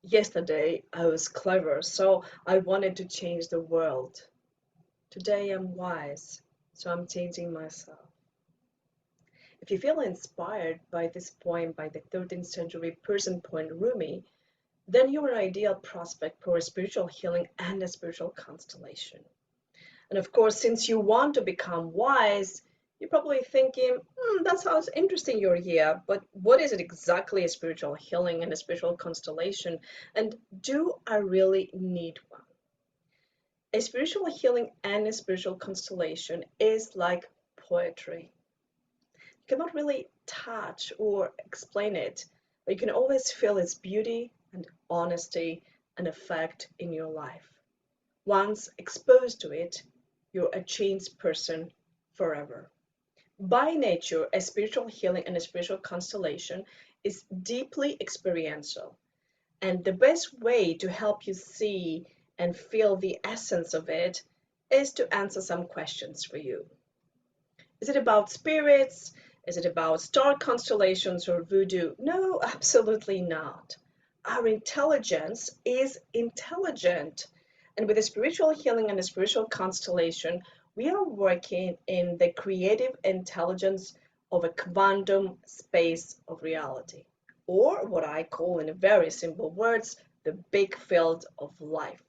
Yesterday I was clever, so I wanted to change the world. Today I'm wise, so I'm changing myself. If you feel inspired by this poem by the 13th century Persian poet Rumi, then you're an ideal prospect for a spiritual healing and a spiritual constellation. And of course, since you want to become wise, you're probably thinking, that sounds interesting, you're here, but what is it exactly a spiritual healing and a spiritual constellation? And do I really need one? A spiritual healing and a spiritual constellation is like poetry. You cannot really touch or explain it, but you can always feel its beauty and honesty and effect in your life. Once exposed to it, you're a changed person forever. By nature, a spiritual healing and a spiritual constellation is deeply experiential. And the best way to help you see and feel the essence of it is to answer some questions for you. Is it about spirits? Is it about star constellations or voodoo? No, absolutely not. Our intelligence is intelligent. And with a spiritual healing and a spiritual constellation, we are working in the creative intelligence of a quantum space of reality, or what I call, in very simple words, the big field of life.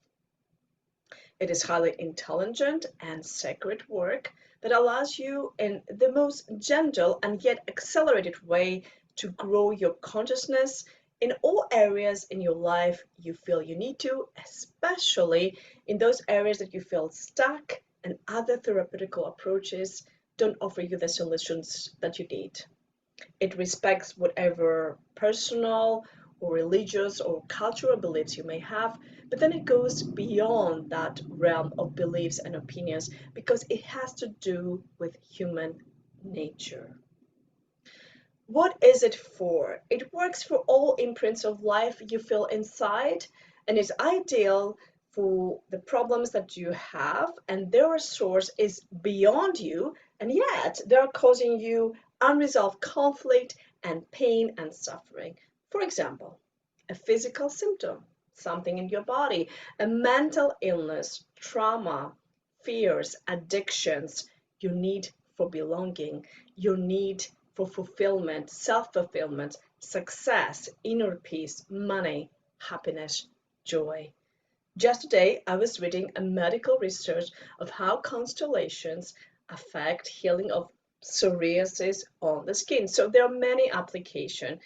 It is highly intelligent and sacred work that allows you in the most gentle and yet accelerated way to grow your consciousness in all areas in your life you feel you need to, especially in those areas that you feel stuck and other therapeutical approaches don't offer you the solutions that you need. It respects whatever personal or religious or cultural beliefs you may have, but then it goes beyond that realm of beliefs and opinions because it has to do with human nature. What is it for? It works for all imprints of life you feel inside and is ideal for the problems that you have, and their source is beyond you, and yet they're causing you unresolved conflict and pain and suffering. For example, a physical symptom, something in your body, a mental illness, trauma, fears, addictions, your need for belonging, your need for fulfillment, self fulfillment, success, inner peace, money, happiness, joy. Just today, I was reading a medical research of how constellations affect healing of psoriasis on the skin. So there are many applications,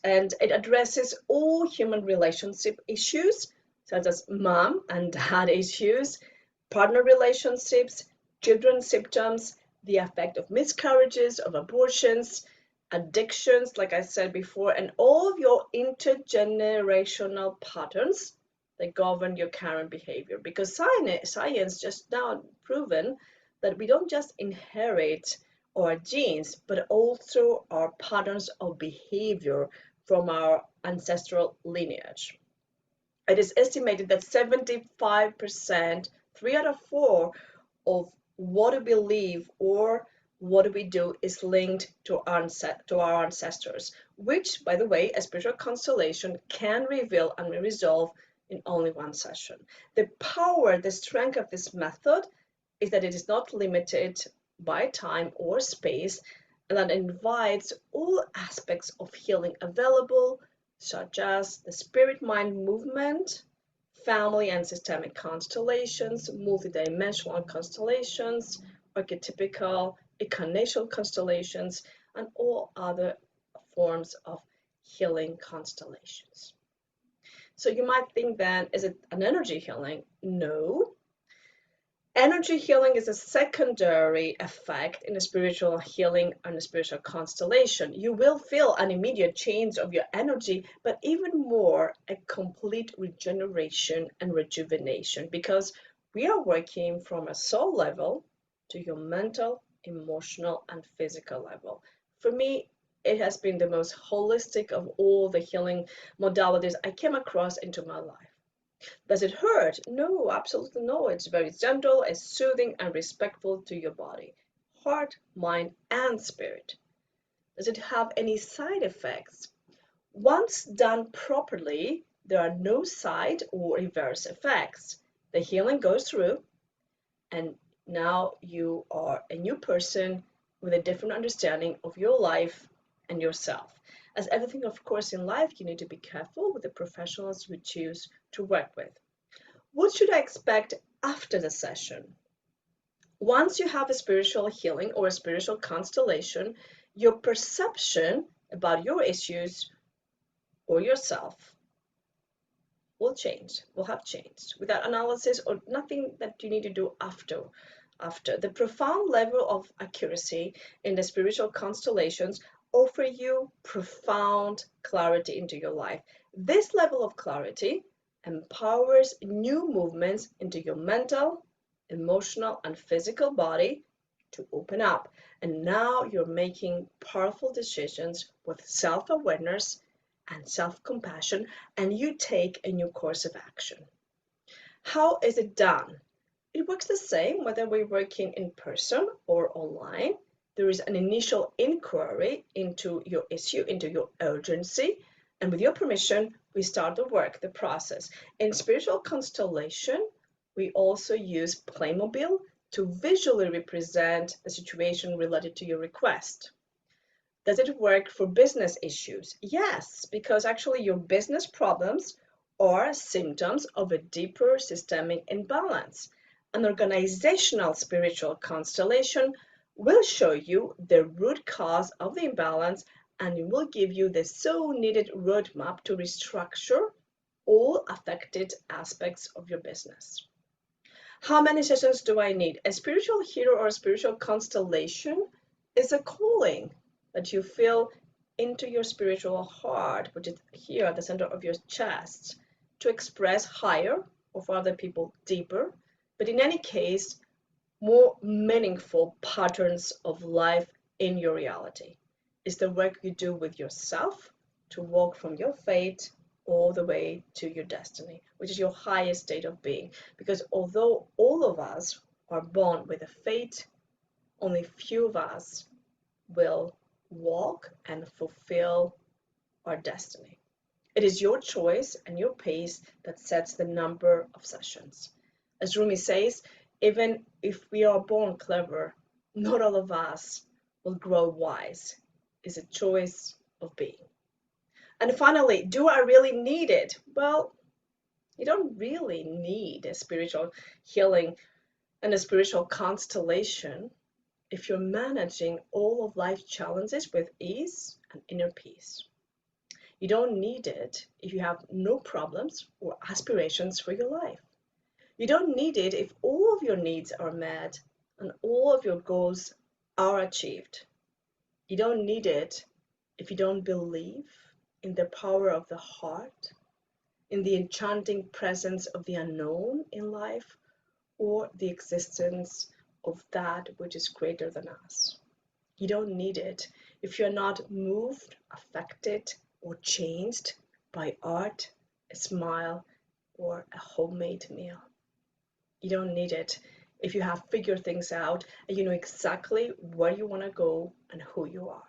and it addresses all human relationship issues, such as mom and dad issues, partner relationships, children symptoms, the effect of miscarriages, of abortions, addictions, like I said before, and all of your intergenerational patterns that govern your current behavior. Because science just now proven that we don't just inherit our genes, but also our patterns of behavior from our ancestral lineage. It is estimated that 75%, 3 out of 4, of what we believe or what we do is linked to our ancestors, which, by the way, a spiritual constellation can reveal and resolve in only one session. The power, the strength of this method is that it is not limited by time or space, and that invites all aspects of healing available, such as the spirit-mind movement, family and systemic constellations, multidimensional constellations, archetypical, incarnational constellations, and all other forms of healing constellations. So you might think then, is it an energy healing? No. Energy healing is a secondary effect in a spiritual healing and a spiritual constellation. You will feel an immediate change of your energy, but even more, a complete regeneration and rejuvenation, because we are working from a soul level to your mental, emotional, and physical level. For me, it has been the most holistic of all the healing modalities I came across into my life. Does it hurt? No, absolutely no. It's very gentle, it's soothing and respectful to your body, heart, mind, and spirit. Does it have any side effects? Once done properly, There are no side or reverse effects. The healing goes through, and now you are a new person with a different understanding of your life and yourself. As everything, of course, in life, you need to be careful with the professionals you choose to work with. What should I expect after the session? Once you have a spiritual healing or a spiritual constellation, your perception about your issues or yourself will have changed without analysis or nothing that you need to do after. The profound level of accuracy in the spiritual constellations offer you profound clarity into your life. This level of clarity empowers new movements into your mental, emotional, and physical body to open up. And now you're making powerful decisions with self-awareness and self-compassion, and you take a new course of action. How is it done? It works the same whether we're working in person or online. There is an initial inquiry into your issue, into your urgency, and with your permission, we start the work, the process. In spiritual constellation, we also use Playmobil to visually represent the situation related to your request. Does it work for business issues? Yes, because actually your business problems are symptoms of a deeper systemic imbalance. An organizational spiritual constellation will show you the root cause of the imbalance, and it will give you the so needed roadmap to restructure all affected aspects of your business. How many sessions do I need? A spiritual hero or a spiritual constellation is a calling that you feel into your spiritual heart, which is here at the center of your chest, to express higher or for other people deeper, but in any case, more meaningful patterns of life in your reality. It's the work you do with yourself to walk from your fate all the way to your destiny, which is your highest state of being. Because although all of us are born with a fate, only few of us will walk and fulfill our destiny. It is your choice and your pace that sets the number of sessions. As Rumi says, even if we are born clever, not all of us will grow wise. It's a choice of being. And finally, do I really need it? Well, you don't really need a spiritual healing and a spiritual constellation if you're managing all of life's challenges with ease and inner peace. You don't need it if you have no problems or aspirations for your life. You don't need it if all of your needs are met and all of your goals are achieved. You don't need it if you don't believe in the power of the heart, in the enchanting presence of the unknown in life, or the existence of that which is greater than us. You don't need it if you're not moved, affected, or changed by art, a smile, or a homemade meal. You don't need it if you have figured things out and you know exactly where you want to go and who you are.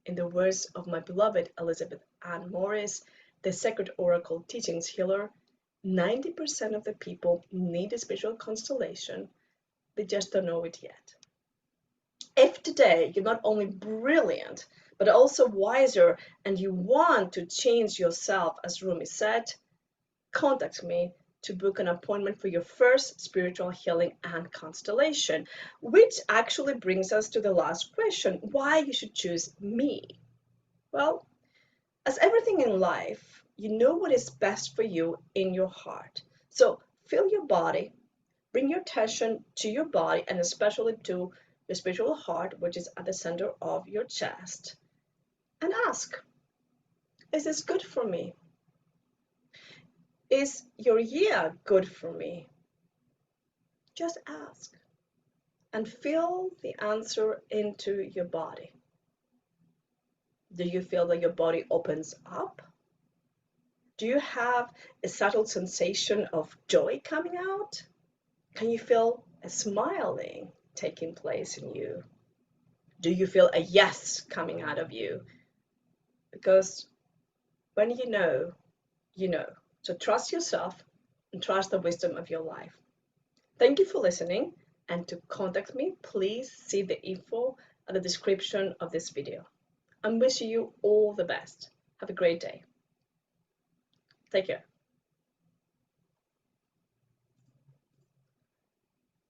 In the words of my beloved Elizabeth Ann Morris, the Sacred Oracle Teachings Healer, 90% of the people need a spiritual constellation, they just don't know it yet. If today you're not only brilliant, but also wiser, and you want to change yourself, as Rumi said, contact me to book an appointment for your first spiritual healing and constellation, which actually brings us to the last question, why you should choose me. Well, as everything in life, you know what is best for you in your heart. So feel your body, bring your attention to your body and especially to your spiritual heart, which is at the center of your chest, and ask, is this good for me? Is your year good for me? Just ask and feel the answer into your body. Do you feel that your body opens up? Do you have a subtle sensation of joy coming out? Can you feel a smiling taking place in you? Do you feel a yes coming out of you? Because when you know you know. So trust yourself and trust the wisdom of your life. Thank you for listening, and to contact me, please see the info at the description of this video. I'm wishing you all the best. Have a great day. Take care.